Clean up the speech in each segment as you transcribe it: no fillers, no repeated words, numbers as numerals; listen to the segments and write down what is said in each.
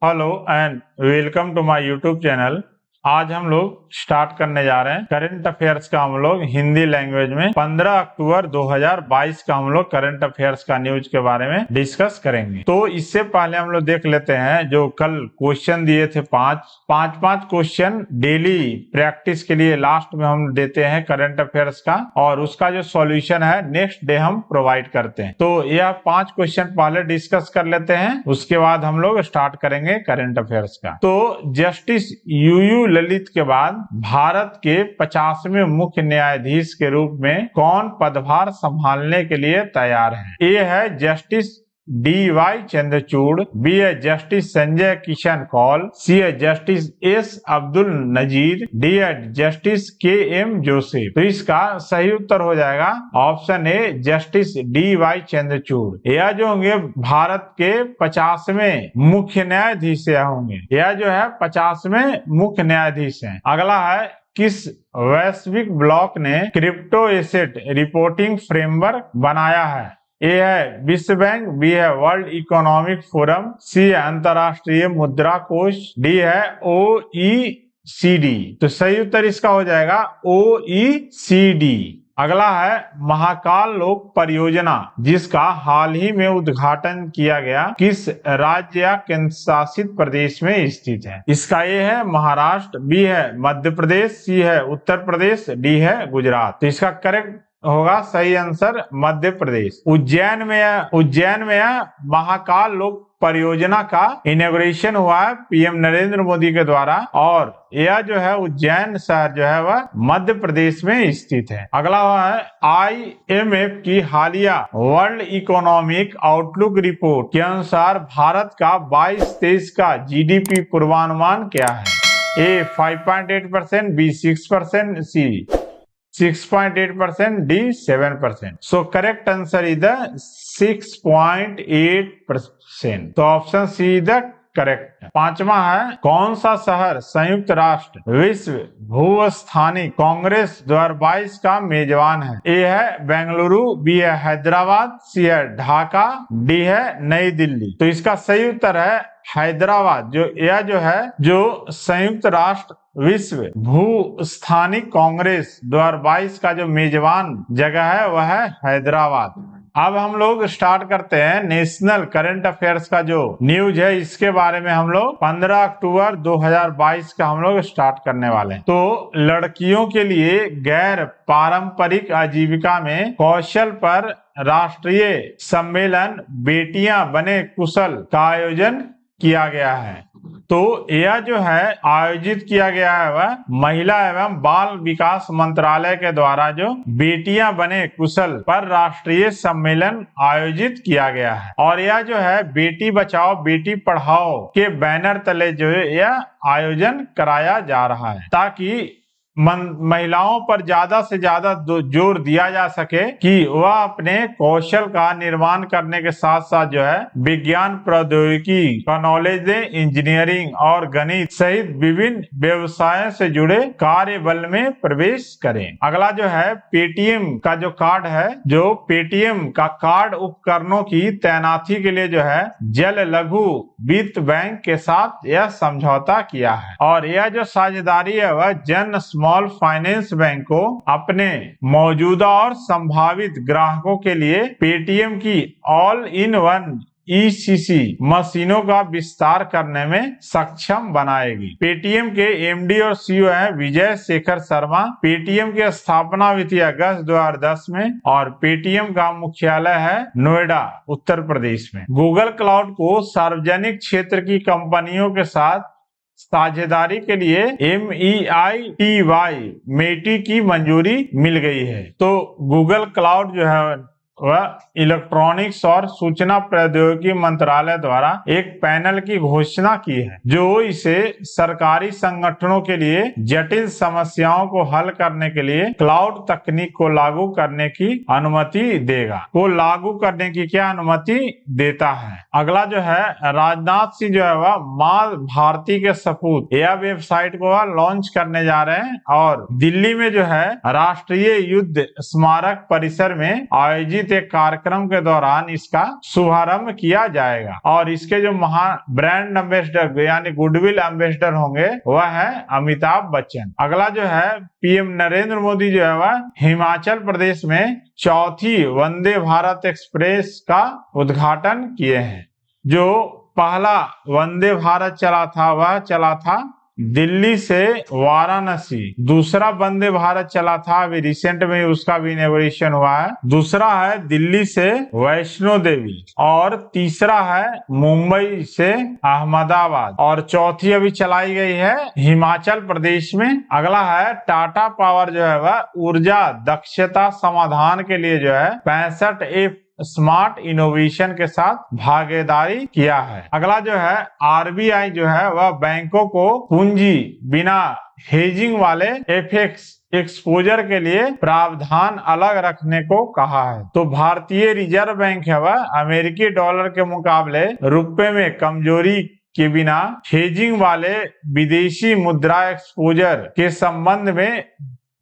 Hello and welcome to my YouTube channel. आज हम लोग स्टार्ट करने जा रहे हैं करंट अफेयर्स का। हम लोग हिंदी लैंग्वेज में 15 अक्टूबर 2022 का हम लोग करंट अफेयर्स का न्यूज के बारे में डिस्कस करेंगे। तो इससे पहले हम लोग देख लेते हैं जो कल क्वेश्चन दिए थे पांच क्वेश्चन डेली प्रैक्टिस के लिए लास्ट में हम देते हैं करंट अफेयर्स का, और उसका जो सॉल्यूशन है नेक्स्ट डे हम प्रोवाइड करते हैं। तो यह 5 क्वेश्चन पहले डिस्कस कर लेते हैं, उसके बाद हम लोग स्टार्ट करेंगे करंट अफेयर्स का। तो जस्टिस यूयू ललित के बाद भारत के 50वें मुख्य न्यायाधीश के रूप में कौन पदभार संभालने के लिए तैयार है? ए है जस्टिस D.Y. चंद्रचूड़, बी है जस्टिस संजय किशन कौल, सी है justice S Abdul Nazeer, D है जस्टिस KM जोसेफ। तो इसका सही उत्तर हो जाएगा option A justice D.Y. Chandrachud. यह जो होंगे भारत के 50वें मुख्य न्यायाधीश होंगे। यह जो है 50वें मुख्य न्यायाधीश हैं। अगला है किस वैश्विक ब्लॉक ने क्रिप्टो एसेट रिपोर्टिंग फ्रेमवर्क बनाया है? ए है विश्व बैंक, बी है वर्ल्ड इकोनॉमिक फोरम, सी है अंतर्राष्ट्रीय मुद्रा कोष, डी है OECD। तो सही उत्तर इसका हो जाएगा OECD। अगला है महाकाल लोक परियोजना, जिसका हाल ही में उद्घाटन किया गया, किस राज्य या केंद्र शासित प्रदेश में स्थित है? इसका ए है महाराष्ट्र, बी है मध्य प्रदेश, सी है उत्तर प्रदेश, डी है गुजरात। तो इसका करेक्ट होगा सही आंसर मध्य प्रदेश। उज्जैन में महाकाल लोक परियोजना का इनॉग्रेशन हुआ है पीएम नरेंद्र मोदी के द्वारा, और यह जो है उज्जैन शहर जो है वह मध्य प्रदेश में स्थित है। अगला है IMF की हालिया वर्ल्ड इकोनॉमिक आउटलुक रिपोर्ट के अनुसार भारत का 22-23 का GDP पूर्वानुमान क्या है? ए 5.8%, B 6%, C 6.8%, D 7%. So correct answer is the 6.8%. तो option C is the correct. पांचवा है कौन सा शहर संयुक्त राष्ट्र विश्व भूस्थानिक कांग्रेस 2022 का मेजबान है? ए है बेंगलुरु, बी है हैदराबाद, सी है ढाका, डी है नई दिल्ली। तो इसका सही उत्तर है हैदराबाद। जो है संयुक्त राष्ट्र विश्व भूस्थानिक कांग्रेस 2022 का जो मेजबान जगह है वह है हैदराबाद। अब हम लोग स्टार्ट करते हैं नेशनल करंट अफेयर्स का जो न्यूज है, इसके बारे में हम लोग 15 अक्टूबर 2022 का हम लोग स्टार्ट करने वाले हैं। तो लड़कियों के लिए गैर पारंपरिक आजीविका में कौशल पर राष्ट्रीय सम्मेलन बेटियां बने कुशल का आयोजन किया गया है। तो यह जो है आयोजित किया गया है वह महिला एवं बाल विकास मंत्रालय के द्वारा जो बेटियां बने कुशल पर राष्ट्रीय सम्मेलन आयोजित किया गया है। और यह जो है बेटी बचाओ बेटी पढ़ाओ के बैनर तले जो है यह आयोजन कराया जा रहा है, ताकि महिलाओं पर ज्यादा से ज्यादा जोर दिया जा सके कि वह अपने कौशल का निर्माण करने के साथ साथ जो है विज्ञान प्रौद्योगिकी का नॉलेज दे, इंजीनियरिंग और गणित सहित विभिन्न व्यवसायों से जुड़े कार्य बल में प्रवेश करें। अगला जो है पेटीएम का जो कार्ड है, जो पेटीएम का कार्ड उपकरणों की तैनाती के लिए जो है जल लघु वित्त बैंक के साथ यह समझौता किया है। और यह जो साझेदारी है वह जन स्मॉल फाइनेंस बैंक को अपने मौजूदा और संभावित ग्राहकों के लिए पेटीएम की ऑल इन वन ECC मशीनों का विस्तार करने में सक्षम बनाएगी। पेटीएम के MD और CEO है विजय शेखर शर्मा। पेटीएम की स्थापना हुई थी अगस्त 2010 में, और पेटीएम का मुख्यालय है नोएडा उत्तर प्रदेश में। गूगल क्लाउड को सार्वजनिक क्षेत्र की कंपनियों के साथ साझेदारी के लिए MEITY की मंजूरी मिल गई है। तो गूगल क्लाउड जो है वह इलेक्ट्रॉनिक्स और सूचना प्रौद्योगिकी मंत्रालय द्वारा एक पैनल की घोषणा की है, जो इसे सरकारी संगठनों के लिए जटिल समस्याओं को हल करने के लिए क्लाउड तकनीक को लागू करने की अनुमति देगा। को लागू करने की क्या अनुमति देता है? अगला जो है राजनाथ सिंह जो है वह माँ भारती के सपूत यह वेबसाइट को लॉन्च करने जा रहे हैं, और दिल्ली में जो है राष्ट्रीय युद्ध स्मारक परिसर में आयोजित आयोजित एक कार्यक्रम के दौरान इसका शुभारंभ किया जाएगा। और इसके जो ब्रांड एम्बेसडर यानी गुडविल एम्बेसडर होंगे वह है अमिताभ बच्चन। अगला जो है पीएम नरेंद्र मोदी जो है वह हिमाचल प्रदेश में चौथी वंदे भारत एक्सप्रेस का उद्घाटन किए हैं। जो पहला वंदे भारत चला था वह चला था दिल्ली से वाराणसी। दूसरा वंदे भारत चला था अभी रिसेंट में उसका भी इनॉग्रेशन हुआ है। दूसरा है दिल्ली से वैष्णो देवी और तीसरा है मुंबई से अहमदाबाद और चौथी अभी चलाई गई है हिमाचल प्रदेश में। अगला है टाटा पावर जो है वह ऊर्जा दक्षता समाधान के लिए जो है 65 स्मार्ट इनोवेशन के साथ भागीदारी किया है। अगला जो है आरबीआई जो है वह बैंकों को पूंजी बिना हेजिंग वाले एफएक्स एक्सपोजर के लिए प्रावधान अलग रखने को कहा है। तो भारतीय रिजर्व बैंक है वह अमेरिकी डॉलर के मुकाबले रुपए में कमजोरी के बिना हेजिंग वाले विदेशी मुद्रा एक्सपोजर के संबंध में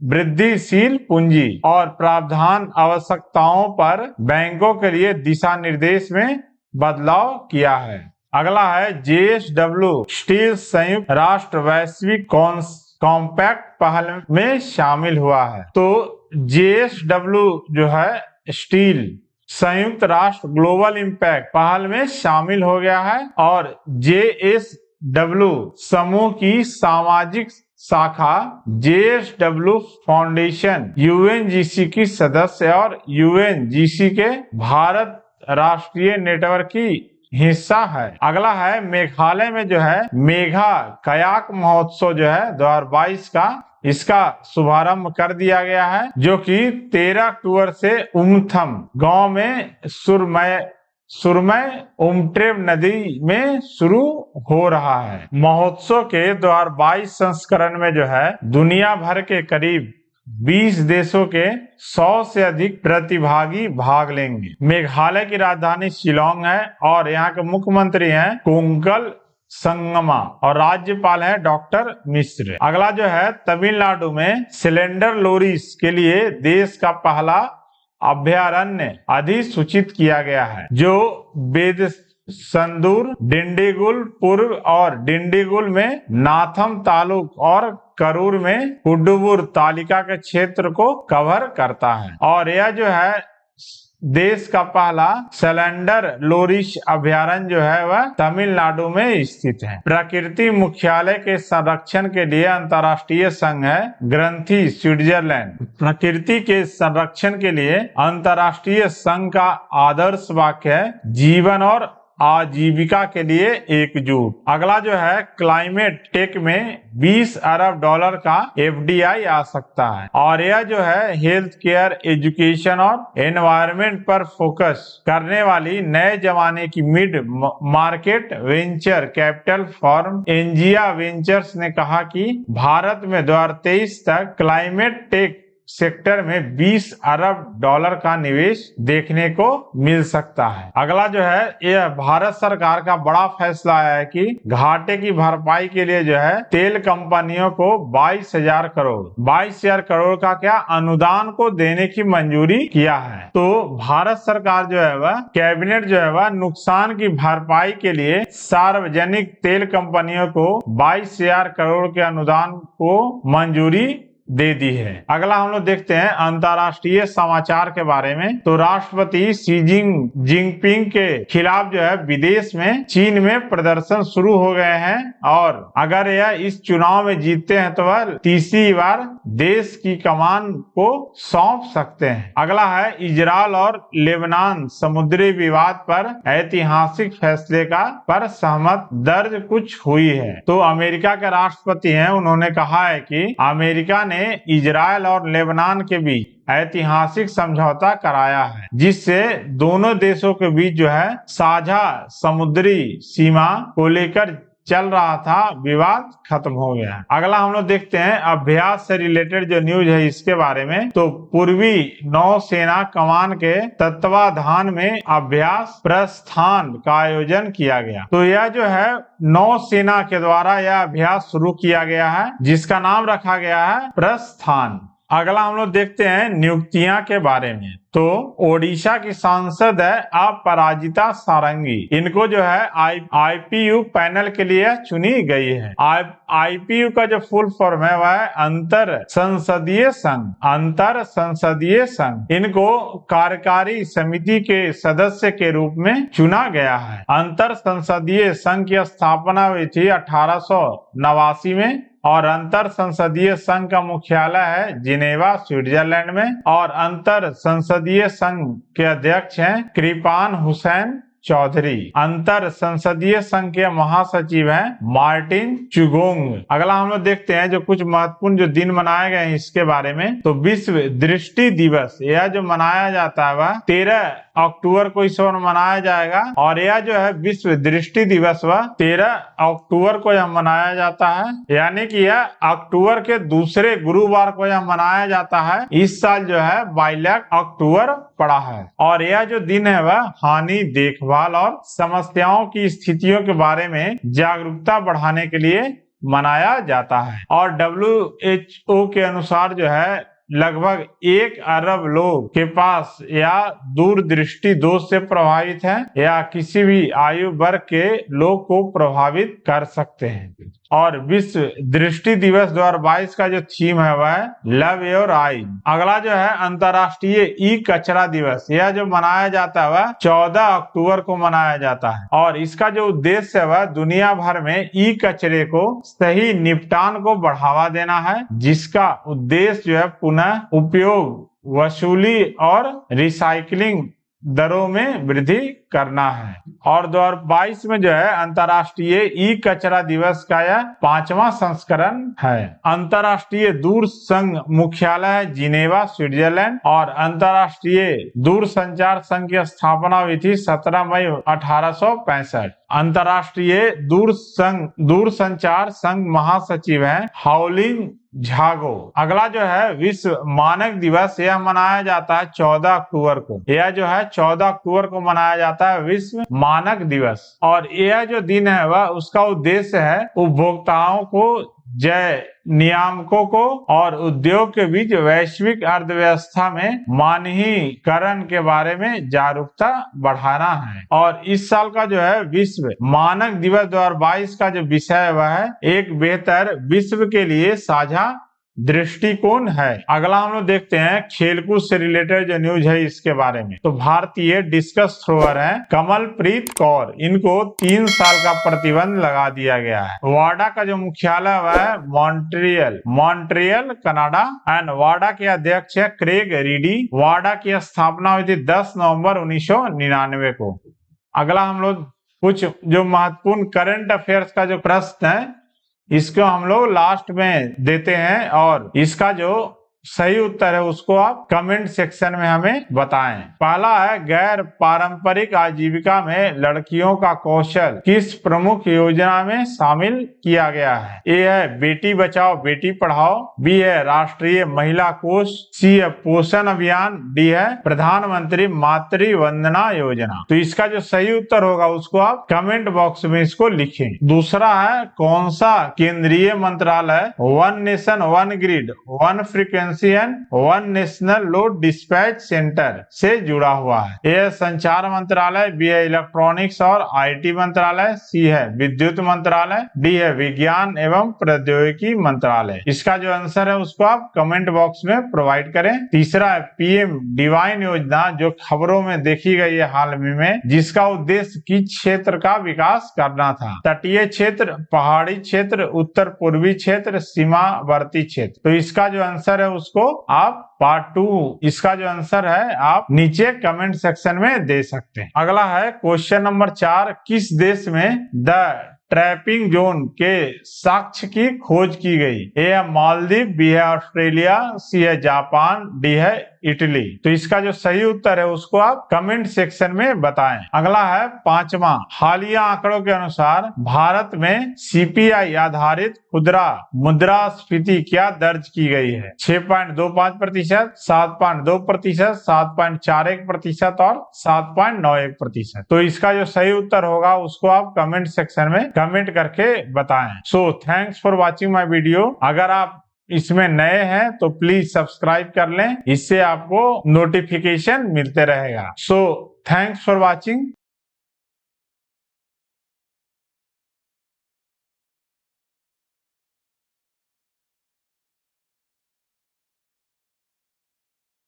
वृद्धिशील पूंजी और प्रावधान आवश्यकताओं पर बैंकों के लिए दिशा निर्देश में बदलाव किया है। अगला है जेएसडब्ल्यू स्टील संयुक्त राष्ट्र वैश्विक कॉम्पैक्ट पहल में शामिल हुआ है। तो जेएसडब्ल्यू जो है स्टील संयुक्त राष्ट्र ग्लोबल इम्पैक्ट पहल में शामिल हो गया है और जेएसडब्ल्यू समूह की सामाजिक शाखा जेएसडब्ल्यू फाउंडेशन यूएनजीसी की सदस्य और यूएनजीसी के भारत राष्ट्रीय नेटवर्क की हिस्सा है। अगला है मेघालय में जो है मेघा कयाक महोत्सव जो है 2022 का इसका शुभारंभ कर दिया गया है, जो कि 13 अक्टूबर से उमथम गांव में सुरमय उमट्रेव नदी में शुरू हो रहा है। महोत्सव के 2022 संस्करण में जो है दुनिया भर के करीब 20 देशों के 100 से अधिक प्रतिभागी भाग लेंगे। मेघालय की राजधानी शिलोंग है और यहाँ के मुख्यमंत्री हैं कोंकल संगमा और राज्यपाल है डॉक्टर मिश्र। अगला जो है तमिलनाडु में सिलेंडर लोरीज के लिए देश का पहला अभयारण्य अधिसूचित किया गया है, जो बेदसंदूर, डिंडीगुल पूर्व और डिंडीगुल में नाथम तालुक और करूर में कुड्डुबुर तालिका के क्षेत्र को कवर करता है। और यह जो है देश का पहला सिलेंडर लोरिश अभयारण्य जो है वह तमिलनाडु में स्थित है। प्रकृति मुख्यालय के संरक्षण के लिए अंतर्राष्ट्रीय संघ है ग्रंथि स्विट्जरलैंड। प्रकृति के संरक्षण के लिए अंतर्राष्ट्रीय संघ का आदर्श वाक्य है जीवन और आजीविका के लिए एकजुट। अगला जो है क्लाइमेट टेक में 20 अरब डॉलर का एफडीआई आ सकता है और यह जो है हेल्थ केयर, एजुकेशन और एनवायरनमेंट पर फोकस करने वाली नए जमाने की mid market venture capital firm एंजिया वेंचर्स ने कहा कि भारत में 2023 तक क्लाइमेट टेक सेक्टर में 20 अरब डॉलर का निवेश देखने को मिल सकता है। अगला जो है यह भारत सरकार का बड़ा फैसला है कि घाटे की भरपाई के लिए जो है तेल कंपनियों को 22,000 करोड़ का क्या अनुदान को देने की मंजूरी किया है। तो भारत सरकार जो है वह कैबिनेट जो है वह नुकसान की भरपाई के लिए सार्वजनिक तेल कंपनियों को 22,000 करोड़ के अनुदान को मंजूरी दे दी है। अगला हम लोग देखते हैं अंतर्राष्ट्रीय समाचार के बारे में। तो राष्ट्रपति शी जिनपिंग के खिलाफ जो है विदेश में चीन में प्रदर्शन शुरू हो गए हैं और अगर यह इस चुनाव में जीतते हैं तो वह तीसरी बार देश की कमान को सौंप सकते हैं। अगला है इजरायल और लेबनान समुद्री विवाद पर ऐतिहासिक फैसले पर सहमत दर्ज कुछ हुई है। तो अमेरिका के राष्ट्रपति हैं, उन्होंने कहा है कि अमेरिका ने इजरायल और लेबनान के बीच ऐतिहासिक समझौता कराया है, जिससे दोनों देशों के बीच जो है साझा समुद्री सीमा को लेकर चल रहा था विवाद खत्म हो गया है। अगला हम लोग देखते हैं अभ्यास से रिलेटेड जो न्यूज है इसके बारे में। तो पूर्वी नौसेना कमान के तत्वाधान में अभ्यास प्रस्थान का आयोजन किया गया। तो यह जो है नौसेना के द्वारा यह अभ्यास शुरू किया गया है, जिसका नाम रखा गया है प्रस्थान। अगला हम लोग देखते हैं नियुक्तियां के बारे में। तो ओडिशा की सांसद है अपराजिता सारंगी, इनको जो है आईपीयू पैनल के लिए चुनी गई है। आईपीयू का जो फुल फॉर्म है वह है अंतर संसदीय संघ। अंतर संसदीय संघ इनको कार्यकारी समिति के सदस्य के रूप में चुना गया है। अंतर संसदीय संघ की स्थापना हुई थी 1889 में और अंतर संसदीय संघ का मुख्यालय है जिनेवा, स्विट्जरलैंड में। और अंतर संसदीय संघ के अध्यक्ष हैं कृपान हुसैन चौधरी। अंतर संसदीय संघ के महासचिव हैं मार्टिन चुगोंग। अगला हम लोग देखते हैं जो कुछ महत्वपूर्ण जो दिन मनाए गए हैं इसके बारे में। तो विश्व दृष्टि दिवस, यह जो मनाया जाता है वह 13 अक्टूबर को इस बार मनाया जाएगा। और यह जो है विश्व दृष्टि दिवस वह 13 अक्टूबर को यह मनाया जाता है, यानी कि यह अक्टूबर के दूसरे गुरुवार को यह मनाया जाता है। इस साल जो है 22 अक्टूबर पड़ा है। और यह जो दिन है वह हानि देखभाल और समस्याओं की स्थितियों के बारे में जागरूकता बढ़ाने के लिए मनाया जाता है। और WHO के अनुसार जो है लगभग 1 अरब लोग के पास या दूरदृष्टि दोष से प्रभावित है या किसी भी आयु वर्ग के लोग को प्रभावित कर सकते हैं। और विश्व दृष्टि दिवस 2022 का जो थीम है वह है लव योर आई। अगला जो है अंतर्राष्ट्रीय ई कचरा दिवस, यह जो मनाया जाता है वह 14 अक्टूबर को मनाया जाता है। और इसका जो उद्देश्य है वह दुनिया भर में ई कचरे को सही निपटान को बढ़ावा देना है, जिसका उद्देश्य जो है पुनः उपयोग, वसूली और रिसाइकलिंग दरों में वृद्धि करना है। और 2022 में जो है अंतर्राष्ट्रीय ई कचरा दिवस का यह 5वां संस्करण है। अंतर्राष्ट्रीय दूर संघ मुख्यालय है जिनेवा, स्विट्जरलैंड। और अंतर्राष्ट्रीय दूर संचार संघ की स्थापना हुई थी 17 मई 1865। अंतर्राष्ट्रीय दूर संचार संघ महासचिव है हाउलिंग झागो। अगला जो है विश्व मानक दिवस, यह मनाया जाता है 14 अक्टूबर को। यह जो है 14 अक्टूबर को मनाया जाता है विश्व मानक दिवस। और यह जो दिन है वह उसका उद्देश्य है उपभोक्ताओं को, जय नियामकों को और उद्योग के बीच वैश्विक अर्थव्यवस्था में मानकीकरण के बारे में जागरूकता बढ़ाना है। और इस साल का जो है विश्व मानक दिवस 2022 का जो विषय है वह है एक बेहतर विश्व के लिए साझा दृष्टिकोण है। अगला हम लोग देखते हैं खेलकूद से रिलेटेड जो न्यूज है इसके बारे में। तो भारतीय डिस्कस थ्रोअर है कमलप्रीत कौर, इनको 3 साल का प्रतिबंध लगा दिया गया है। वाडा का जो मुख्यालय है मॉन्ट्रियल कनाडा। एंड वाडा के अध्यक्ष है क्रेग रीडी। वाडा की स्थापना हुई थी 10 नवंबर 1999 को। अगला हम लोग कुछ जो महत्वपूर्ण करंट अफेयर्स का जो प्रश्न है इसको हम लोग लास्ट में देते हैं और इसका जो सही उत्तर है उसको आप कमेंट सेक्शन में हमें बताएं। पहला है गैर पारंपरिक आजीविका में लड़कियों का कौशल किस प्रमुख योजना में शामिल किया गया है? ए है बेटी बचाओ बेटी पढ़ाओ, बी है राष्ट्रीय महिला कोष, सी है पोषण अभियान, डी है प्रधानमंत्री मातृ वंदना योजना। तो इसका जो सही उत्तर होगा उसको आप कमेंट बॉक्स में इसको लिखें। दूसरा है कौन सा केंद्रीय मंत्रालय one nation one grid one frequency one national load dispatch centre से जुड़ा हुआ है? ए संचार मंत्रालय, बी है इलेक्ट्रॉनिक्स और आईटी मंत्रालय, सी है विद्युत मंत्रालय, डी है विज्ञान एवं प्रौद्योगिकी मंत्रालय। इसका जो आंसर है उसको आप कमेंट बॉक्स में प्रोवाइड करें। तीसरा है पीएम डिवाइन योजना, जो खबरों में देखी गई है हाल में, जिसका उद्देश्य किस क्षेत्र का विकास करना था? तटीय क्षेत्र, पहाड़ी क्षेत्र, उत्तर पूर्वी क्षेत्र, सीमावर्ती क्षेत्र। तो इसका जो आंसर है उसको आप पार्ट 2 इसका जो आंसर है आप नीचे कमेंट सेक्शन में दे सकते हैं। अगला है क्वेश्चन नंबर 4, किस देश में द ट्रैपिंग जोन के साक्ष्य की खोज की गई? ए है मालदीव, बी है ऑस्ट्रेलिया, सी है जापान, डी है इटली। तो इसका जो सही उत्तर है उसको आप कमेंट सेक्शन में बताएं। अगला है 5वां, हालिया आंकड़ों के अनुसार भारत में सीपीआई आधारित खुदरा मुद्रास्फीति क्या दर्ज की गई है? 6.25%, 7.2%, 7.41% और 7.91%। तो इसका जो सही उत्तर होगा उसको आप कमेंट सेक्शन में कमेंट करके बताएं। So thanks for watching my video. अगर आप इसमें नए हैं तो प्लीज सब्सक्राइब कर लें, इससे आपको नोटिफिकेशन मिलते रहेगा। So thanks for watching.